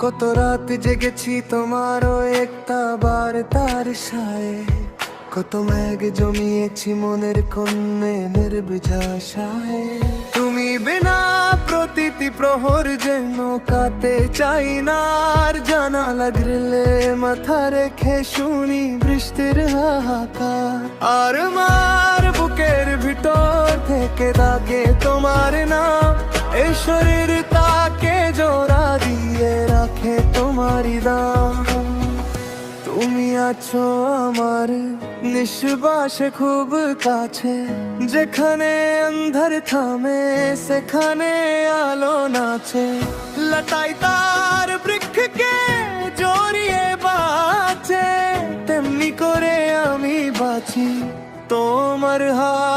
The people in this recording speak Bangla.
কত রাত জেগেছি তোমারও একটা বার তার সায়ে, কত মেঘ জমিয়েছি মনের কন্যে নির্বিঝাসায়। তুমি বিনা প্রতিটি প্রহর যেন কাতে চাই না, আর জানালা গ্রিলে মাথা রেখে শুনি বৃষ্টির হাহাকার। আর মার বুকের ভিতর থেকে ডাকে তোমার নাম, এই শরীর তাকে জোড়া দিয়ে রাখে তোমারই দাম। তুমি আছো আমার নিঃশ্বাসে খুব কাছে, যেখানে অন্ধকার থামে সেখানে আলো নাচে। লতাই তার বৃক্ষকে জড়িয়ে বাঁচে, তেমনি করে আমি বাঁচি তোমার হাত